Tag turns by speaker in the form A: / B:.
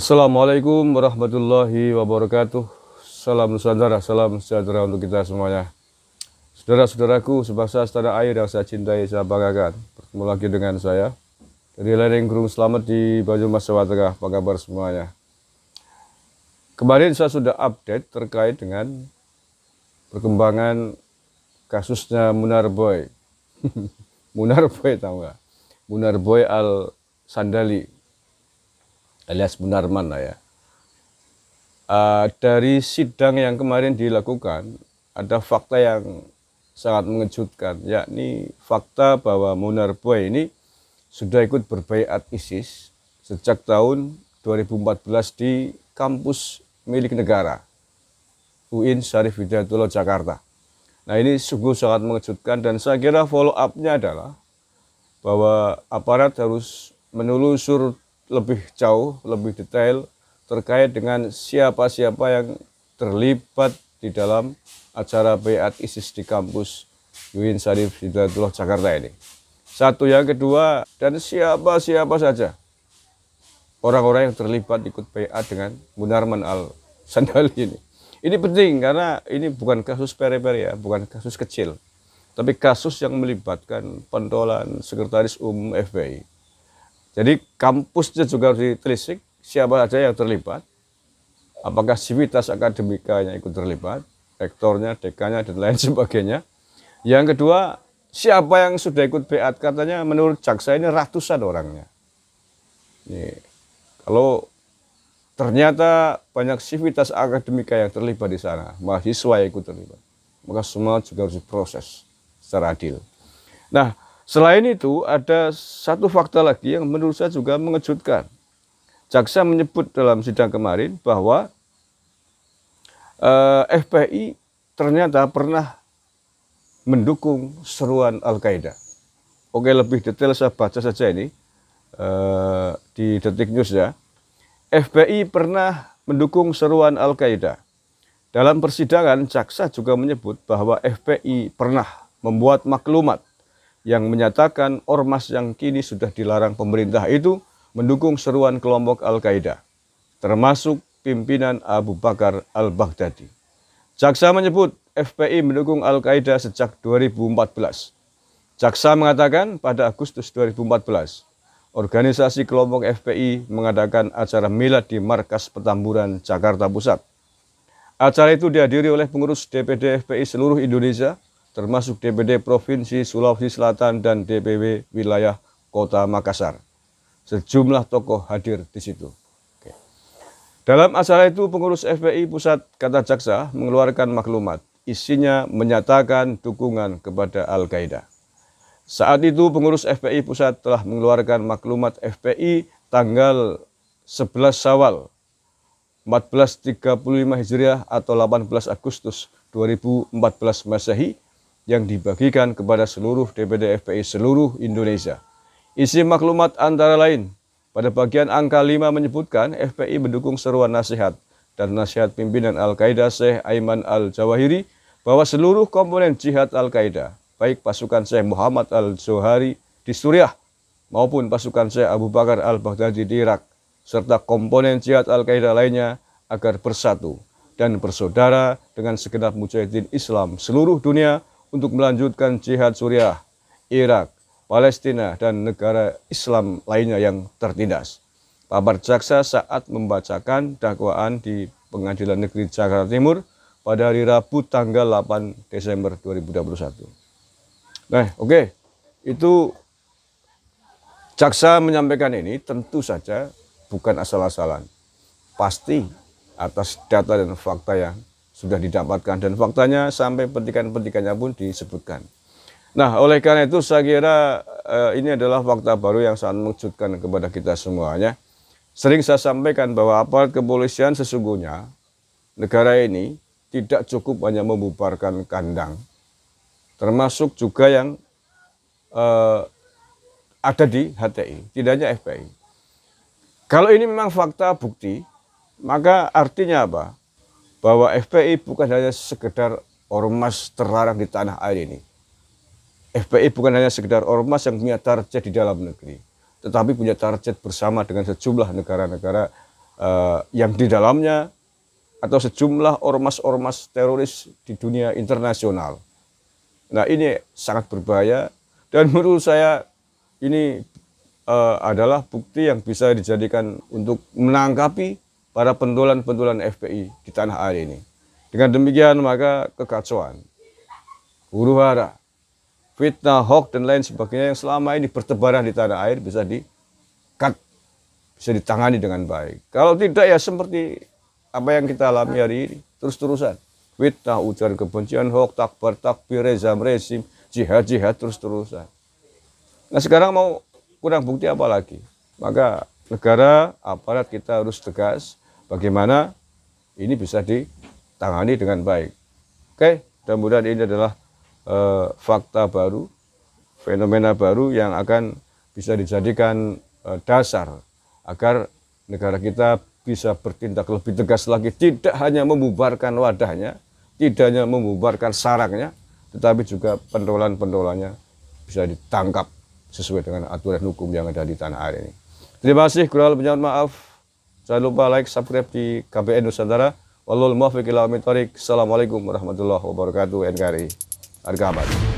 A: Assalamualaikum warahmatullahi wabarakatuh. Salam Nusantara, salam sejahtera untuk kita semuanya. Saudara-saudaraku sebangsa setanah air yang saya cintai, saya banggakan. Bertemu lagi dengan saya dari lereng Gunung Slamet di Banyumas, Jawa Tengah. Apa kabar semuanya? Kemarin saya sudah update terkait dengan perkembangan kasusnya Munar Boy. Munar Boy tahu nggak? Munar Boy Al Sandali alias Munarman lah ya. Dari sidang yang kemarin dilakukan, ada fakta yang sangat mengejutkan, yakni fakta bahwa Munar Boy ini sudah ikut berbaiat ISIS sejak tahun 2014 di kampus milik negara, UIN Syarif Hidayatullah Jakarta. Nah, ini sungguh sangat mengejutkan dan saya kira follow up-nya adalah bahwa aparat harus menelusur lebih jauh, lebih detail terkait dengan siapa-siapa yang terlibat di dalam acara baiat ISIS di kampus UIN Syarif Hidayatullah Jakarta ini. Satu, yang kedua, dan siapa-siapa saja orang-orang yang terlibat ikut baiat dengan Munarman Al Sandali ini. Ini penting karena ini bukan kasus pere-pere ya, bukan kasus kecil, tapi kasus yang melibatkan pentolan Sekretaris Umum FPI. Jadi kampusnya juga harus ditelisik siapa saja yang terlibat, apakah sivitas akademikanya ikut terlibat, rektornya, dekannya, dan lain sebagainya. Yang kedua, siapa yang sudah ikut baiat, katanya menurut jaksa ini ratusan orangnya. Nih, kalau ternyata banyak sivitas akademika yang terlibat di sana, mahasiswa yang ikut terlibat, maka semua juga harus diproses secara adil. Nah, selain itu ada satu fakta lagi yang menurut saya juga mengejutkan. Jaksa menyebut dalam sidang kemarin bahwa FPI ternyata pernah mendukung seruan Al-Qaeda. Oke, lebih detail saya baca saja ini di Detik News ya. FPI pernah mendukung seruan Al-Qaeda. Dalam persidangan, jaksa juga menyebut bahwa FPI pernah membuat maklumat yang menyatakan ormas yang kini sudah dilarang pemerintah itu mendukung seruan kelompok Al-Qaeda, termasuk pimpinan Abu Bakar Al-Baghdadi. Jaksa menyebut FPI mendukung Al-Qaeda sejak 2014. Jaksa mengatakan pada Agustus 2014, organisasi kelompok FPI mengadakan acara milad di Markas Petamburan, Jakarta Pusat. Acara itu dihadiri oleh pengurus DPD FPI seluruh Indonesia, termasuk DPD Provinsi Sulawesi Selatan dan DPW Wilayah Kota Makassar. Sejumlah tokoh hadir di situ. Oke. Dalam acara itu, pengurus FPI Pusat, kata jaksa, mengeluarkan maklumat. Isinya menyatakan dukungan kepada Al-Qaeda. Saat itu, pengurus FPI Pusat telah mengeluarkan maklumat FPI tanggal 11 Syawal 1435 Hijriah atau 18 Agustus 2014 Masehi, yang dibagikan kepada seluruh DPD FPI seluruh Indonesia. Isi maklumat antara lain, pada bagian angka 5 menyebutkan FPI mendukung seruan nasihat dan nasihat pimpinan Al-Qaeda Syekh Aiman Al-Zawahiri bahwa seluruh komponen jihad Al-Qaeda, baik pasukan Syekh Muhammad Al-Zohari di Suriah maupun pasukan Syekh Abu Bakar Al-Baghdadi di Irak, serta komponen jihad Al-Qaeda lainnya agar bersatu dan bersaudara dengan segenap mujahidin Islam seluruh dunia untuk melanjutkan jihad Suriah, Irak, Palestina, dan negara Islam lainnya yang tertindas. Pabar jaksa saat membacakan dakwaan di Pengadilan Negeri Jakarta Timur pada hari Rabu tanggal 8 Desember 2021. Nah, oke. Itu jaksa menyampaikan ini tentu saja bukan asal-asalan. Pasti atas data dan fakta yang sudah didapatkan, dan faktanya sampai petikan-petikannya pun disebutkan. Nah, oleh karena itu saya kira ini adalah fakta baru yang sangat mengejutkan kepada kita semuanya. Sering saya sampaikan bahwa aparat kepolisian sesungguhnya negara ini tidak cukup hanya membubarkan kandang, termasuk juga yang ada di HTI, tidak hanya FPI. Kalau ini memang fakta bukti, maka artinya apa? Bahwa FPI bukan hanya sekedar ormas terlarang di tanah air ini. FPI bukan hanya sekedar ormas yang punya target di dalam negeri, tetapi punya target bersama dengan sejumlah negara-negara yang di dalamnya atau sejumlah ormas-ormas teroris di dunia internasional. Nah, ini sangat berbahaya dan menurut saya ini adalah bukti yang bisa dijadikan untuk menangkapi para pentolan-pentolan FPI di tanah air ini. Dengan demikian maka kekacauan, huru-hara, fitnah, hoax dan lain sebagainya yang selama ini bertebaran di tanah air bisa di-cut, bisa ditangani dengan baik. Kalau tidak ya seperti apa yang kita alami hari ini, terus-terusan. Fitnah, ujaran kebencian, hoax, takbar, takbir, rezim, jihad, terus-terusan. Nah sekarang mau kurang bukti apa lagi? Maka negara, aparat kita harus tegas bagaimana ini bisa ditangani dengan baik. Oke, mudah-mudahan ini adalah fakta baru, fenomena baru yang akan bisa dijadikan dasar agar negara kita bisa bertindak lebih tegas lagi, tidak hanya membubarkan wadahnya, tidak hanya membubarkan sarangnya, tetapi juga pentolan-pentolannya bisa ditangkap sesuai dengan aturan hukum yang ada di tanah air ini. Terima kasih, kurang lebihnya maaf. Jangan lupa like, subscribe di KBN Nusantara. Wallahul muwaffiq ila aqwamit thoriq. Assalamualaikum warahmatullahi wabarakatuh. NKRI. Harga abadi.